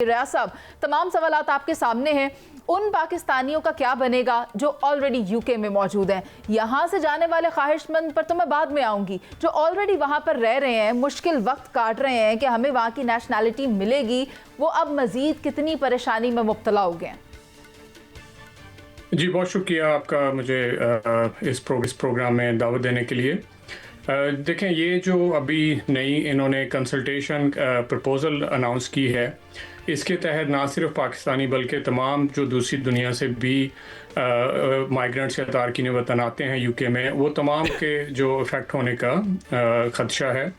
रियाज साहब, तमाम सवालात आपके सामने हैं। उन पाकिस्तानियों का क्या बनेगा जो ऑलरेडी यूके में मौजूद हैं? यहाँ से जाने वाले ख्वाहिशमंद पर तो मैं बाद में आऊँगी। जो ऑलरेडी वहाँ पर रह रहे हैं, मुश्किल वक्त काट रहे हैं कि हमें वहाँ की नेशनैलिटी मिलेगी, वो अब मज़ीद कितनी परेशानी में मुब्तला हो गए? जी, बहुत शुक्रिया आपका मुझे इस प्रोग्राम में दावत देने के लिए। देखें, ये जो अभी नई इन्होंने कंसल्टेशन प्रपोज़ल अनाउंस की है, इसके तहत ना सिर्फ पाकिस्तानी बल्कि तमाम जो दूसरी दुनिया से भी माइग्रेंट्स या तारकीन वतन आते हैं यूके में, वो तमाम के जो इफ़ेक्ट होने का ख़दशा है।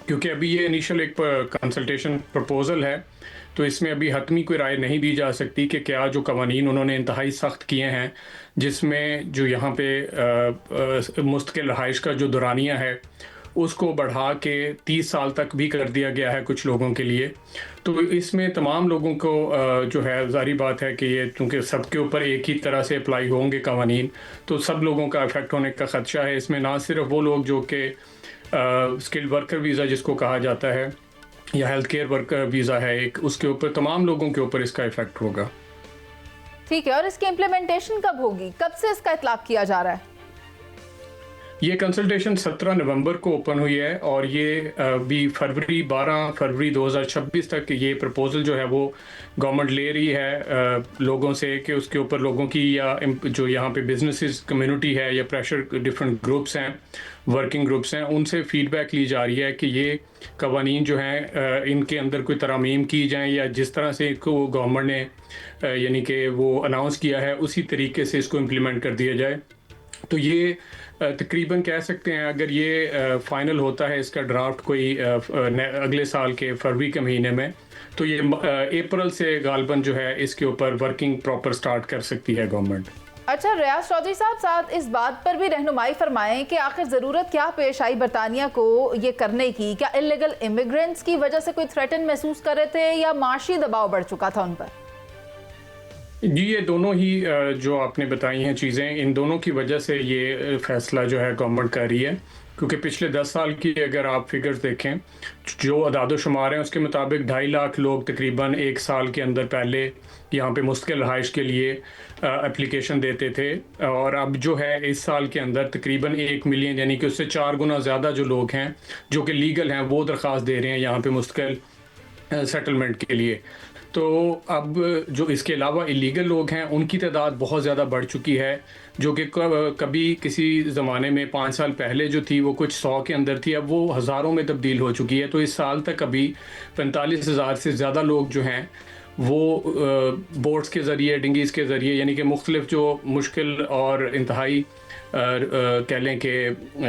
क्योंकि अभी ये इनिशियल एक कंसल्टेशन प्रपोज़ल है, तो इसमें अभी हतमी कोई राय नहीं दी जा सकती कि क्या जो कवानीन उन्होंने इंतहाई सख्त किए हैं, जिसमें जो यहाँ पे मुस्तकिल रहाइश का जो दौरानिया है उसको बढ़ा के 30 साल तक भी कर दिया गया है कुछ लोगों के लिए। तो इसमें तमाम लोगों को जो है ज़ाहिर बात है कि ये चूँकि सबके ऊपर एक ही तरह से अप्लाई होंगे कवानीन, तो सब लोगों का इफ़ेक्ट होने का ख़दशा है। इसमें ना सिर्फ वो लोग जो कि स्किल्ड वर्कर वीज़ा जिसको कहा जाता है या हेल्थ केयर वर्कर वीज़ा है एक, उसके ऊपर तमाम लोगों के ऊपर इसका इफ़ेक्ट होगा। ठीक है, और इसकी इम्प्लीमेंटेशन कब होगी? कब से इसका इतलाक़ किया जा रहा है? ये कंसल्टेशन 17 नवंबर को ओपन हुई है और ये भी 12 फरवरी 2026 तक ये प्रपोज़ल जो है वो गवर्नमेंट ले रही है लोगों से कि उसके ऊपर लोगों की या जो यहाँ पे बिजनेसेस कम्युनिटी है या प्रेशर डिफरेंट ग्रुप्स हैं, वर्किंग ग्रुप्स हैं, उनसे फ़ीडबैक ली जा रही है कि ये कवानीन जो हैं इनके अंदर कोई तरमीम की जाएँ या जिस तरह से इसको गवर्नमेंट ने यानी कि वो अनाउंस किया है उसी तरीके से इसको इम्प्लीमेंट कर दिया जाए। तो ये तकरीबन कह सकते हैं अगर ये फ़ाइनल होता है इसका ड्राफ्ट कोई अगले साल के फरवरी के महीने में, तो ये अप्रैल से गालबन जो है इसके ऊपर वर्किंग प्रॉपर स्टार्ट कर सकती है गवर्नमेंट। अच्छा, रियाज चौधरी साहब, साथ इस बात पर भी रहनुमाई फरमाएं कि आखिर ज़रूरत क्या पेश आई बरतानिया को ये करने की? क्या इलीगल इमिग्रेंट्स की वजह से कोई थ्रेटन महसूस कर रहे थे या माशी दबाव बढ़ चुका था उन पर? जी, ये दोनों ही जो आपने बताई हैं चीज़ें, इन दोनों की वजह से ये फ़ैसला जो है गवर्नमेंट कर रही है। क्योंकि पिछले 10 साल की अगर आप फिगर्स देखें, जो अदाद-ओ-शुमार हैं उसके मुताबिक 2.5 लाख लोग तकरीबन 1 साल के अंदर पहले यहाँ पे मुस्तकिल रहाइश के लिए एप्लीकेशन देते थे, और अब जो है इस साल के अंदर तकरीबन 1 मिलियन यानी कि उससे 4 गुना ज़्यादा जो लोग हैं जो कि लीगल हैं वो दरख्वास्त दे रहे हैं यहाँ पे मुस्तकिल सेटलमेंट के लिए। तो अब जो इसके अलावा इलीगल लोग हैं उनकी तादाद बहुत ज़्यादा बढ़ चुकी है, जो कि कभी किसी ज़माने में 5 साल पहले जो थी वो कुछ 100 के अंदर थी, अब वो हज़ारों में तब्दील हो चुकी है। तो इस साल तक अभी 45,000 से ज़्यादा लोग जो हैं वो बोट्स के ज़रिए, डिंगीज़ के ज़रिए, यानी कि मुख्तलिफ जो मुश्किल और इंतहाई कह लें कि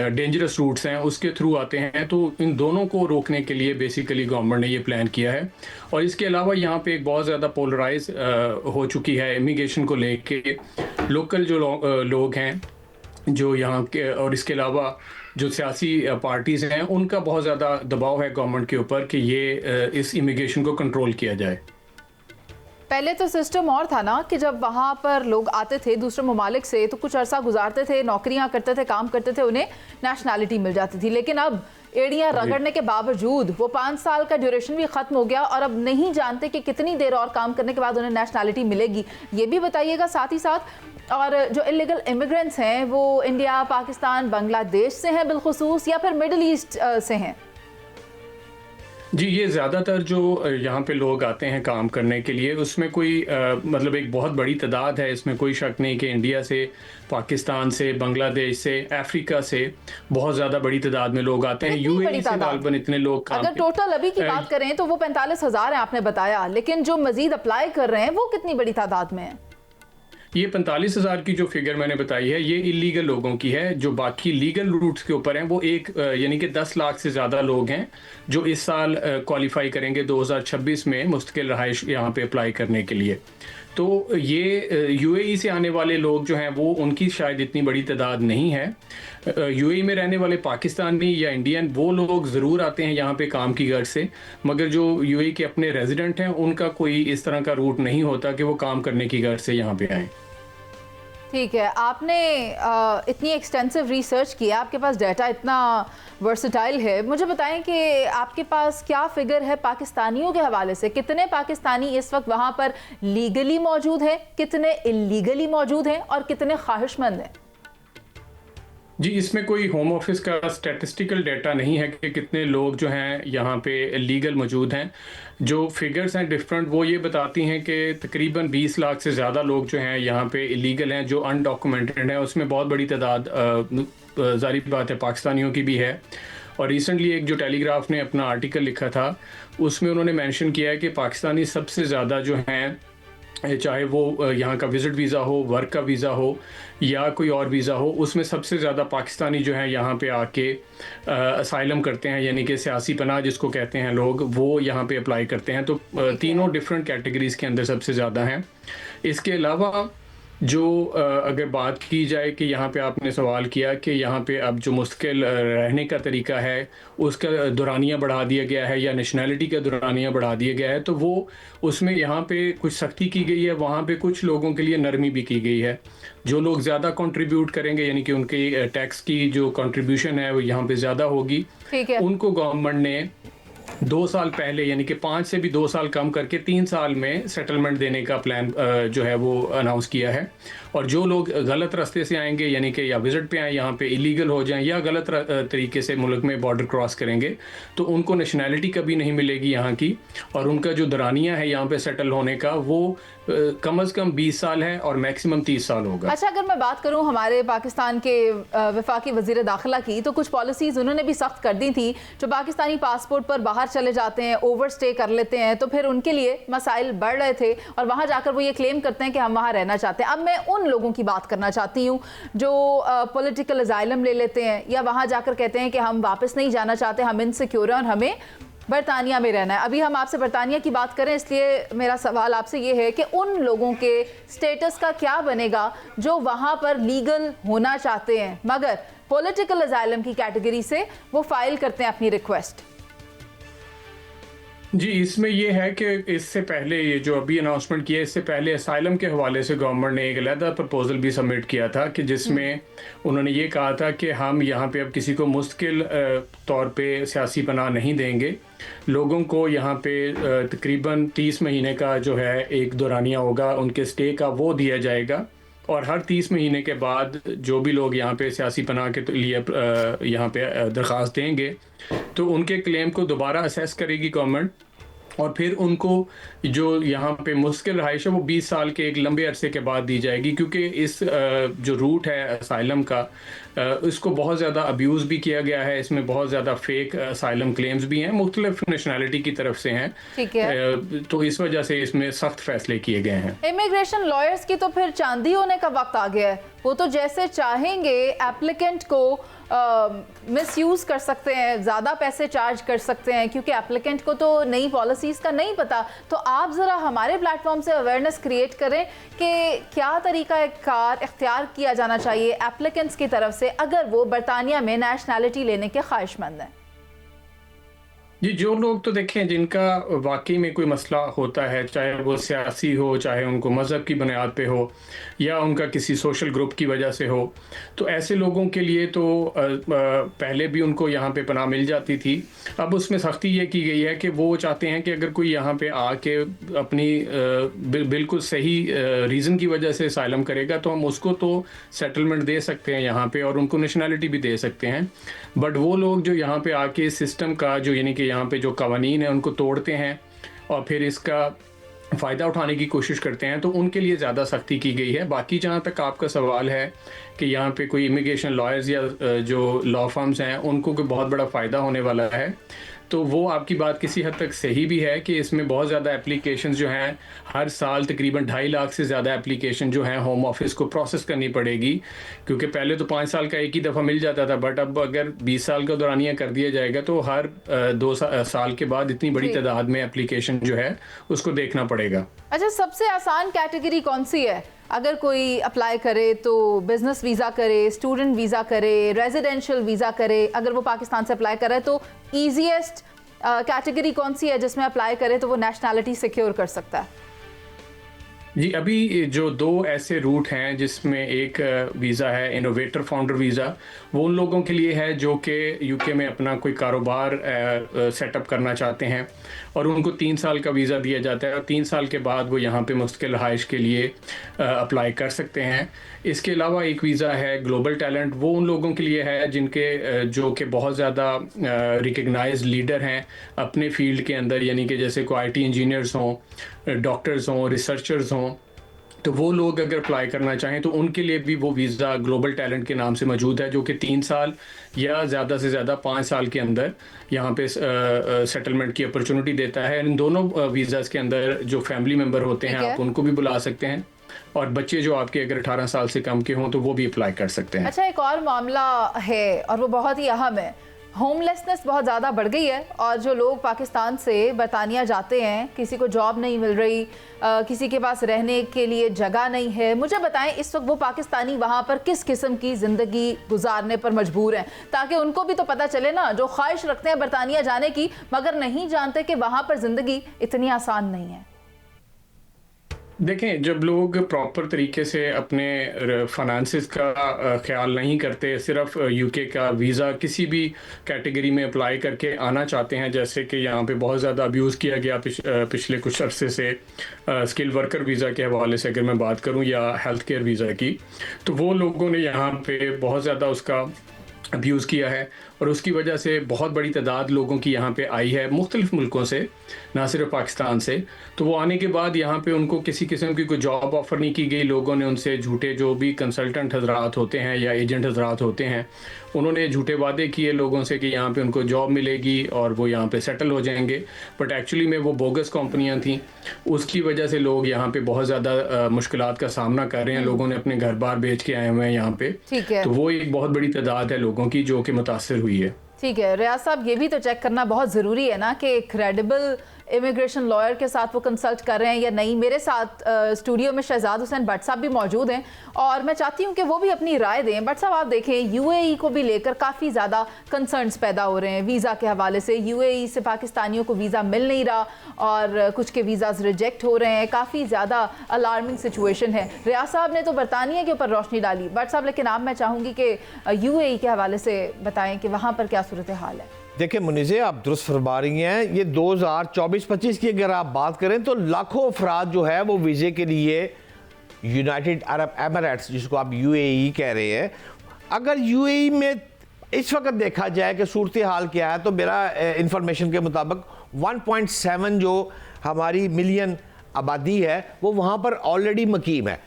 डेंजरस रूट्स हैं उसके थ्रू आते हैं। तो इन दोनों को रोकने के लिए बेसिकली गवर्नमेंट ने ये प्लान किया है। और इसके अलावा यहाँ पे एक बहुत ज़्यादा पोलराइज हो चुकी है इमिग्रेशन को लेके। लोकल जो लोग हैं जो यहाँ के, और इसके अलावा जो सियासी पार्टीज़ हैं, उनका बहुत ज़्यादा दबाव है गवर्नमेंट के ऊपर कि ये इस इमिग्रेशन को कंट्रोल किया जाए। पहले तो सिस्टम और था ना कि जब वहाँ पर लोग आते थे दूसरे ममालिक से तो कुछ अरसा गुजारते थे, नौकरियाँ करते थे, काम करते थे, उन्हें नेशनैलिटी मिल जाती थी। लेकिन अब एड़ियाँ रगड़ने के बावजूद वो 5 साल का ड्यूरेशन भी ख़त्म हो गया और अब नहीं जानते कि कितनी देर और काम करने के बाद उन्हें नेशनैलिटी मिलेगी। ये भी बताइएगा साथ ही साथ। और जो इलीगल इमिग्रेंट्स हैं वो इंडिया, पाकिस्तान, बांग्लादेश से हैं बिलखुसूस या फिर मिडल ईस्ट से हैं? जी, ये ज़्यादातर जो यहाँ पे लोग आते हैं काम करने के लिए उसमें कोई मतलब एक बहुत बड़ी तादाद है, इसमें कोई शक नहीं कि इंडिया से, पाकिस्तान से, बांग्लादेश से, अफ्रीका से बहुत ज़्यादा बड़ी तादाद में लोग आते हैं। यूएई से गालबन इतने लोग काम, अगर टोटल अभी की बात करें तो वो 45,000 है आपने बताया, लेकिन जो मजीद अप्लाई कर रहे हैं वो कितनी बड़ी तादाद में है? ये 45,000 की जो फिगर मैंने बताई है ये इलीगल लोगों की है। जो बाकी लीगल रूट्स के ऊपर हैं वो एक यानी कि 10 लाख से ज़्यादा लोग हैं जो इस साल क्वालिफाई करेंगे 2026 में मुस्तकिल रहाइश यहाँ पे अप्लाई करने के लिए। तो ये यूएई से आने वाले लोग जो हैं वो उनकी शायद इतनी बड़ी तादाद नहीं है। यूएई में रहने वाले पाकिस्तानी या इंडियन वो लोग ज़रूर आते हैं यहाँ पे काम की गर्ज से, मगर जो यूएई के अपने रेजिडेंट हैं उनका कोई इस तरह का रूट नहीं होता कि वो काम करने की गर्ज से यहाँ पे आएँ। ठीक है, आपने इतनी एक्सटेंसिव रिसर्च की, आपके पास डाटा इतना वर्सटाइल है, मुझे बताएं कि आपके पास क्या फिगर है पाकिस्तानियों के हवाले से? कितने पाकिस्तानी इस वक्त वहाँ पर लीगली मौजूद हैं, कितने इलीगली मौजूद हैं और कितने ख्वाहिशमंद हैं? जी, इसमें कोई होम ऑफिस का स्टैटिस्टिकल डाटा नहीं है कि कितने लोग जो हैं यहाँ पे लीगल मौजूद हैं। जो फिगर्स हैं डिफरेंट, वो ये बताती हैं कि तकरीबन 20 लाख से ज़्यादा लोग जो हैं यहाँ पे इलीगल हैं, जो अनडॉक्यूमेंटेड हैं। उसमें बहुत बड़ी तादाद ज़ाहिर बात है पाकिस्तानियों की भी है। और रिसेंटली एक जो टेलीग्राफ ने अपना आर्टिकल लिखा था, उसमें उन्होंने मेंशन किया है कि पाकिस्तानी सबसे ज़्यादा जो हैं, चाहे वो यहाँ का विज़िट वीज़ा हो, वर्क का वीज़ा हो या कोई और वीज़ा हो, उसमें सबसे ज़्यादा पाकिस्तानी जो हैं यहाँ पे आके असाइलम करते हैं, यानी कि सियासी पनाह जिसको कहते हैं लोग, वो यहाँ पे अप्लाई करते हैं। तो तीनों डिफरेंट कैटेगरीज़ के अंदर सबसे ज़्यादा हैं। इसके अलावा जो अगर बात की जाए कि यहाँ पे आपने सवाल किया कि यहाँ पे अब जो मुस्तकिल रहने का तरीका है उसका दुरानिया बढ़ा दिया गया है या नेशनैलिटी का दुरानिया बढ़ा दिया गया है, तो वो उसमें यहाँ पे कुछ सख्ती की गई है, वहाँ पे कुछ लोगों के लिए नरमी भी की गई है। जो लोग ज़्यादा कंट्रीब्यूट करेंगे, यानी कि उनकी टैक्स की जो कंट्रीब्यूशन है वो यहाँ पे ज़्यादा होगी, ठीक है, उनको गवर्नमेंट ने 2 साल पहले, यानी कि 5 से भी 2 साल कम करके 3 साल में सेटलमेंट देने का प्लान जो है वो अनाउंस किया है। और जो लोग गलत रास्ते से आएंगे, यानी कि या विज़िट पे आए, यहाँ पे इलीगल हो जाएं या गलत तरीके से मुल्क में बॉर्डर क्रॉस करेंगे, तो उनको नेशनैलिटी कभी नहीं मिलेगी यहाँ की। और उनका जो दरानिया है यहाँ पे सेटल होने का, वो कम से कम 20 साल है और मैक्सिमम 30 साल होगा। अच्छा, अगर मैं बात करूं हमारे पाकिस्तान के वफाकी वज़ीर दाखिला की, तो कुछ पॉलिसीज़ उन्होंने भी सख्त कर दी थी। जो पाकिस्तानी पासपोर्ट पर बाहर चले जाते हैं, ओवर स्टे कर लेते हैं, तो फिर उनके लिए मसाइल बढ़ रहे थे और वहाँ जाकर वो ये क्लेम करते हैं कि हम वहाँ रहना चाहते हैं। अब मैं उन लोगों की बात करना चाहती हूँ जो पॉलिटिकल असाइलम ले लेते हैं या वहाँ जाकर कहते हैं कि हम वापस नहीं जाना चाहते, हम इनसिक्योर हैं और हमें बरतानिया में रहना है। अभी हम आपसे बरतानिया की बात करें, इसलिए मेरा सवाल आपसे ये है कि उन लोगों के स्टेटस का क्या बनेगा जो वहाँ पर लीगल होना चाहते हैं मगर पॉलिटिकल असाइलम की कैटेगरी से वो फाइल करते हैं अपनी रिक्वेस्ट? जी, इसमें ये है कि इससे पहले ये जो अभी अनाउंसमेंट किया, इससे पहले असाइलम के हवाले से गवर्नमेंट ने एक अलहदा प्रपोजल भी सबमिट किया था कि जिसमें उन्होंने ये कहा था कि हम यहाँ पे अब किसी को मुस्तकिल तौर पे सियासी पनाह नहीं देंगे। लोगों को यहाँ पे तकरीबन 30 महीने का जो है एक दौरानिया होगा उनके स्टे का, वो दिया जाएगा। और हर 30 महीने के बाद जो भी लोग यहाँ पे सियासी पनाह के लिए यहाँ पे दरख्वास्त देंगे, तो उनके क्लेम को दोबारा असेस करेगी गवर्नमेंट और फिर उनको जो यहाँ पे मुश्किल रहाइश है वो 20 साल के एक लंबे अरसे के बाद दी जाएगी। क्योंकि इस जो रूट है असाइलम का, इसको बहुत ज़्यादा अब्यूज़ भी किया गया है। इसमें बहुत ज़्यादा फेक असाइलम क्लेम्स भी हैं, मुख्तलिफ नेशनैलिटी की तरफ से हैं। ठीक है, तो इस वजह से इसमें सख्त फैसले किए गए हैं। इमिग्रेशन लॉयर्स की तो फिर चांदी होने का वक्त आ गया है। वो तो जैसे चाहेंगे एप्लीकेंट को मिसयूज़ कर सकते हैं, ज़्यादा पैसे चार्ज कर सकते हैं, क्योंकि एप्लीकेंट को तो नई पॉलिसीज़ का नहीं पता। तो आप ज़रा हमारे प्लेटफॉर्म से अवेयरनेस क्रिएट करें कि क्या तरीका कार इख्तियार किया जाना चाहिए एप्लीकेंट्स की तरफ से अगर वो बरतानिया में नेशनैलिटी लेने के ख्वाहिशमंद हैं। जी, जो लोग तो देखें जिनका वाकई में कोई मसला होता है, चाहे वो सियासी हो, चाहे उनको मज़हब की बुनियाद पे हो या उनका किसी सोशल ग्रुप की वजह से हो, तो ऐसे लोगों के लिए तो पहले भी उनको यहाँ पे पनाह मिल जाती थी। अब उसमें सख्ती ये की गई है कि वो चाहते हैं कि अगर कोई यहाँ पे आके अपनी बिल्कुल सही रीज़न की वजह से असाइलम करेगा तो हम उसको तो सेटलमेंट दे सकते हैं यहाँ पे और उनको नेशनैलिटी भी दे सकते हैं। बट वो लोग जो यहाँ पे आके सिस्टम का जो यानी कि यहाँ पे जो कवानीन है उनको तोड़ते हैं और फिर इसका फ़ायदा उठाने की कोशिश करते हैं, तो उनके लिए ज़्यादा सख्ती की गई है। बाकी जहाँ तक आपका सवाल है कि यहाँ पे कोई इमिग्रेशन लॉयर्स या जो लॉ फर्म्स हैं उनको कोई बहुत बड़ा फ़ायदा होने वाला है, तो वो आपकी बात किसी हद तक सही भी है कि इसमें बहुत ज़्यादा एप्लीकेशंस जो हैं, हर साल तकरीबन 2.5 लाख से ज़्यादा एप्लीकेशन जो हैं होम ऑफिस को प्रोसेस करनी पड़ेगी। क्योंकि पहले तो 5 साल का एक ही दफ़ा मिल जाता था, बट अब अगर 20 साल का दौरानिया कर दिया जाएगा तो हर 2 साल के बाद इतनी बड़ी तादाद में एप्लीकेशन जो है उसको देखना पड़ेगा। अच्छा, सबसे आसान कैटेगरी कौन सी है? अगर कोई अप्लाई करे तो बिजनेस वीज़ा करे, स्टूडेंट वीज़ा करे, रेजिडेंशियल वीज़ा करे, अगर वो पाकिस्तान से अप्लाई करे तो ईजीएस्ट कैटेगरी कौन सी है जिसमें अप्लाई करे तो वो नेशनैलिटी सिक्योर कर सकता है? जी, अभी जो 2 ऐसे रूट हैं जिसमें एक वीज़ा है इनोवेटर फाउंडर वीज़ा, वो उन लोगों के लिए है जो कि यूके में अपना कोई कारोबार सेटअप करना चाहते हैं और उनको 3 साल का वीज़ा दिया जाता है और 3 साल के बाद वो यहाँ पे मुस्तकिल रहाइश के लिए अप्लाई कर सकते हैं। इसके अलावा एक वीज़ा है ग्लोबल टैलेंट, वो उन लोगों के लिए है जिनके जो कि बहुत ज़्यादा रिकग्नाइज्ड लीडर हैं अपने फ़ील्ड के अंदर, यानी कि जैसे कोई आईटी इंजीनियर्स हों, डॉक्टर्स हों, रिसर्चर्स हों, तो वो लोग अगर अप्लाई करना चाहें तो उनके लिए भी वो वीज़ा ग्लोबल टैलेंट के नाम से मौजूद है, जो कि 3 साल या ज़्यादा से ज़्यादा 5 साल के अंदर यहाँ पे सेटलमेंट की अपॉर्चुनिटी देता है। इन दोनों वीज़ाज़ के अंदर जो फैमिली मेम्बर होते हैं ठीक है। आप उनको भी बुला सकते हैं और बच्चे जो आपके अगर 18 साल से कम के हों तो वो भी अप्लाई कर सकते हैं। अच्छा, एक और मामला है और वो बहुत ही अहम है। होमलेसनेस बहुत ज़्यादा बढ़ गई है और जो लोग पाकिस्तान से बरतानिया जाते हैं, किसी को जॉब नहीं मिल रही, किसी के पास रहने के लिए जगह नहीं है। मुझे बताएं इस वक्त वो पाकिस्तानी वहाँ पर किस किस्म की ज़िंदगी गुजारने पर मजबूर हैं, ताकि उनको भी तो पता चले ना, जो ख्वाहिश रखते हैं बरतानिया जाने की मगर नहीं जानते कि वहाँ पर ज़िंदगी इतनी आसान नहीं है। देखें, जब लोग प्रॉपर तरीके से अपने फाइनेंसिस का ख्याल नहीं करते, सिर्फ यूके का वीज़ा किसी भी कैटेगरी में अप्लाई करके आना चाहते हैं, जैसे कि यहाँ पे बहुत ज़्यादा अब्यूज़ किया गया पिछले कुछ अरसे से स्किल वर्कर वीज़ा के हवाले से अगर मैं बात करूँ या हेल्थ केयर वीज़ा की, तो वो लोगों ने यहाँ पे बहुत ज़्यादा उसका अब्यूज़ किया है और उसकी वजह से बहुत बड़ी तादाद लोगों की यहाँ पे आई है मुख्तलिफ़ मुल्कों से, ना सिर्फ पाकिस्तान से। तो वो आने के बाद यहाँ पे उनको किसी किस्म की कोई जॉब ऑफ़र नहीं की गई। लोगों ने उनसे झूठे, जो भी कंसल्टेंट हजरात होते हैं या एजेंट हजरात होते हैं, उन्होंने झूठे वादे किए लोगों से कि यहाँ पे उनको जॉब मिलेगी और वो यहाँ पे सेटल हो जाएंगे, बट एक्चुअली में वो बोगस कंपनियाँ थीं। उसकी वजह से लोग यहाँ पे बहुत ज़्यादा मुश्किलात का सामना कर रहे हैं। लोगों ने अपने घर बार बेच के आए हुए हैं यहाँ पे। ठीक है, तो वो एक बहुत बड़ी तादाद है लोगों की जो कि मुतासर हुई है। ठीक है। रियाज साहब, ये भी तो चेक करना बहुत ज़रूरी है ना कि क्रेडिबल इमिग्रेशन लॉयर के साथ वो कंसल्ट कर रहे हैं या नहीं। मेरे साथ स्टूडियो में शहजाद हुसैन भट्ट साहब भी मौजूद हैं और मैं चाहती हूँ कि वो भी अपनी राय दें। भट्ट साहब, आप देखें यूएई को भी लेकर काफ़ी ज़्यादा कंसर्न्स पैदा हो रहे हैं वीज़ा के हवाले से। यूएई से पाकिस्तानियों को वीज़ा मिल नहीं रहा और कुछ के वीज़ाज़ रिजेक्ट हो रहे हैं। काफ़ी ज़्यादा अलार्मिंग सिचुएशन है। रियाज साहब ने तो बरतानिया के ऊपर रोशनी डाली, भट्ट साहब लेकिन आप, मैं चाहूँगी कि यूएई के हवाले से बताएँ कि वहाँ पर क्या सूरत हाल है। देखिए मुनीज़े, आप दुरुस्त फरमा रही हैं। ये 2024-25 की अगर आप बात करें तो लाखों अफराद जो है वो वीज़े के लिए यूनाइटेड अरब एमिरेट्स, जिसको आप यूएई कह रहे हैं, अगर यूएई में इस वक्त देखा जाए कि सूरत हाल क्या है, तो मेरा इंफॉर्मेशन के मुताबिक 1.7 जो हमारी मिलियन आबादी है वो वहाँ पर ऑलरेडी मकीम है।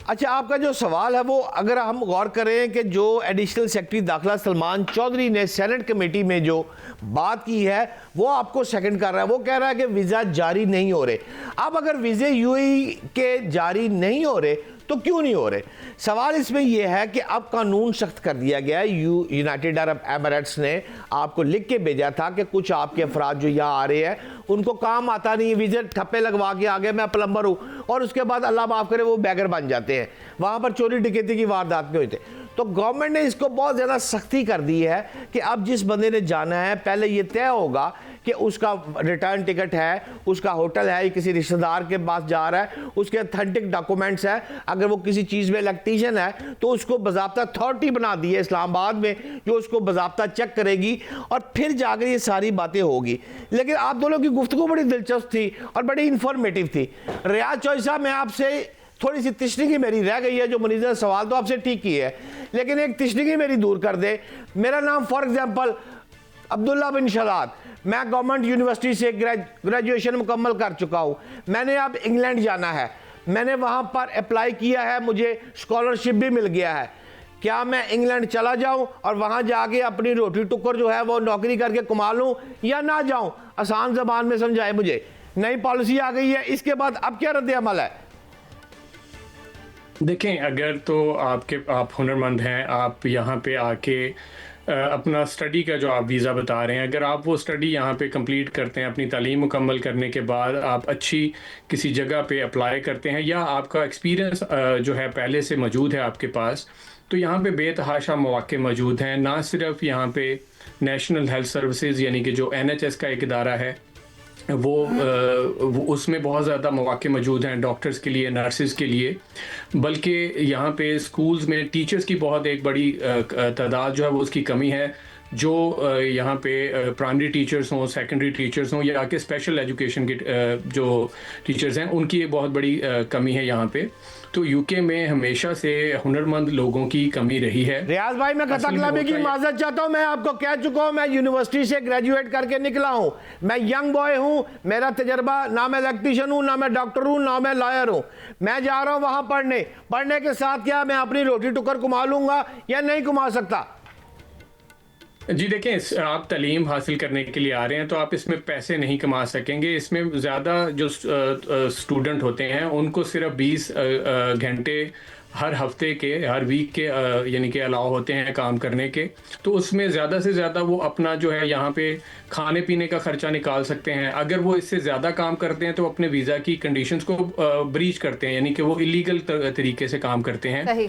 अच्छा, आपका जो सवाल है वो अगर हम गौर करें कि जो एडिशनल सेक्रेटरी दाखिला सलमान चौधरी ने सेनेट कमेटी में जो बात की है वो आपको सेकंड कर रहा है। वो कह रहा है कि वीज़ा जारी नहीं हो रहे। अब अगर वीज़े यूएई के जारी नहीं हो रहे तो क्यों नहीं हो रहे? सवाल इसमें यह है कि अब कानून सख्त कर दिया गया है। यूनाइटेड अरब एमिरेट्स ने आपको लिख के भेजा था कि कुछ आपके अफराद जो यहाँ आ रहे हैं उनको काम आता नहीं है, वीज़े ठप्पे लगवा के आ गए, मैं प्लम्बर हूँ, और उसके बाद अल्लाह माफ़ करे वो बैगर बन जाते हैं। वहाँ पर चोरी डकैती की वारदात में हुए थे। तो गवर्नमेंट ने इसको बहुत ज़्यादा सख्ती कर दी है कि अब जिस बंदे ने जाना है पहले ये तय होगा कि उसका रिटर्न टिकट है, उसका होटल है, किसी रिश्तेदार के पास जा रहा है, उसके अथेंटिक डॉक्यूमेंट्स है, अगर वो किसी चीज़ में इलेक्ट्रीशियन है तो उसको बाज़ाब्ता अथॉरिटी बना दी है इस्लामाबाद में जो उसको बाज़ाब्ता चेक करेगी और फिर जाकर ये सारी बातें होगी। लेकिन आप दोनों की गुफ्तगू बड़ी दिलचस्प थी और बड़ी इंफॉर्मेटिव थी। रियाज चौधरी साहब, मैं आपसे थोड़ी सी तिश्नगी मेरी रह गई है। जो मुनीज़ ने सवाल तो आपसे ठीक की है, लेकिन एक तिश्नगी मेरी दूर कर दे। मेरा नाम फॉर एग्जांपल अब्दुल्ला बिन शदाद, मैं गवर्नमेंट यूनिवर्सिटी से ग्रेजुएशन मुकम्मल कर चुका हूँ। मैंने अब इंग्लैंड जाना है, मैंने वहाँ पर अप्लाई किया है, मुझे स्कॉलरशिप भी मिल गया है। क्या मैं इंग्लैंड चला जाऊँ और वहाँ जाके अपनी रोटी टुक्कर जो है वो नौकरी करके कमा लूँ या ना जाऊँ? आसान ज़बान में समझाए मुझे। नई पॉलिसी आ गई है, इसके बाद अब क्या रद्द अमल है? देखें, अगर तो आप हुनरमंद हैं, आप यहाँ पे आके अपना स्टडी का जो आप वीज़ा बता रहे हैं, अगर आप वो स्टडी यहाँ पे कंप्लीट करते हैं, अपनी तालीम मुकम्मल करने के बाद आप अच्छी किसी जगह पे अप्लाई करते हैं या आपका एक्सपीरियंस जो है पहले से मौजूद है आपके पास, तो यहाँ पे बेतहाशा मौक़े मौजूद हैं। ना सिर्फ यहाँ पे नेशनल हेल्थ सर्विसेज यानी कि जो NHS का एक इदारा है, वो उसमें बहुत ज़्यादा मौके मौजूद हैं डॉक्टर्स के लिए, नर्सेज के लिए, बल्कि यहाँ पे स्कूल्स में टीचर्स की बहुत एक बड़ी तादाद जो है वो उसकी कमी है। जो यहाँ पे प्राइमरी टीचर्स हों, सेकेंडरी टीचर्स हों या के स्पेशल एजुकेशन के जो टीचर्स हैं, उनकी एक बहुत बड़ी कमी है यहाँ पे। तो यूके में हमेशा से हुनरमंद लोगों की कमी रही है। रियाज भाई, मैं कथा कलामी की माजरत चाहता हूं। मैं आपको कह चुका हूं, मैं यूनिवर्सिटी से ग्रेजुएट करके निकला हूं। मैं यंग बॉय हूं, मेरा तजर्बा, ना मैं इलेक्ट्रीशियन हूं, ना मैं डॉक्टर हूं, ना मैं लॉयर हूं। मैं जा रहा हूं वहां पढ़ने के साथ क्या मैं अपनी रोटी टुकर कमा लूंगा या नहीं कमा सकता? जी देखें, आप तालीम हासिल करने के लिए आ रहे हैं तो आप इसमें पैसे नहीं कमा सकेंगे। इसमें ज़्यादा जो स्टूडेंट होते हैं उनको सिर्फ 20 घंटे हर हफ्ते के, हर वीक के यानी कि अलाउ होते हैं काम करने के। तो उसमें ज़्यादा से ज़्यादा वो अपना जो है यहाँ पे खाने पीने का खर्चा निकाल सकते हैं। अगर वो इससे ज़्यादा काम करते हैं तो अपने वीज़ा की कंडीशंस को ब्रीच करते हैं, यानी कि वो इलीगल तरीके से काम करते हैं,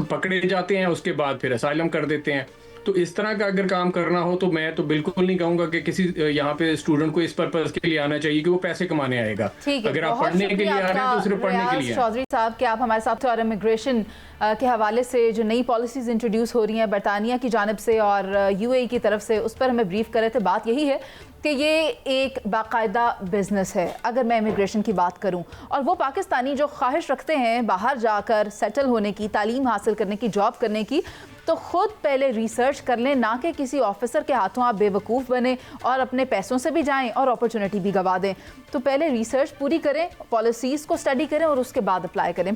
पकड़े जाते हैं, उसके बाद फिर असाइलम कर देते हैं। तो इस तरह का अगर काम करना हो तो मैं तो बिल्कुल नहीं कहूंगा कि किसी यहाँ पे स्टूडेंट को इस पर्पस के लिए आना चाहिए कि वो पैसे कमाने आएगा। अगर आप पढ़ने के लिए आ रहे हैं तो सिर्फ पढ़ने के लिए। चौधरी साहब, कि आप हमारे साथ और इमिग्रेशन के हवाले से जो नई पॉलिसीज इंट्रोड्यूस हो रही हैं बरतानिया की जानिब से और यूएई की तरफ से, उस पर हमें ब्रीफ कर रहे थे। बात यही है कि ये एक बाकायदा बिजनेस है अगर मैं इमिग्रेशन की बात करूं, और वो पाकिस्तानी जो ख्वाहिश रखते हैं बाहर जाकर सेटल होने की, तालीम हासिल करने की, जॉब करने की, तो खुद पहले रिसर्च कर लें, ना कि किसी ऑफिसर के हाथों आप बेवकूफ़ बने और अपने पैसों से भी जाएं और अपॉर्चुनिटी भी गवा दें। तो पहले रिसर्च पूरी करें, पॉलिसीज़ को स्टडी करें और उसके बाद अप्लाई करें।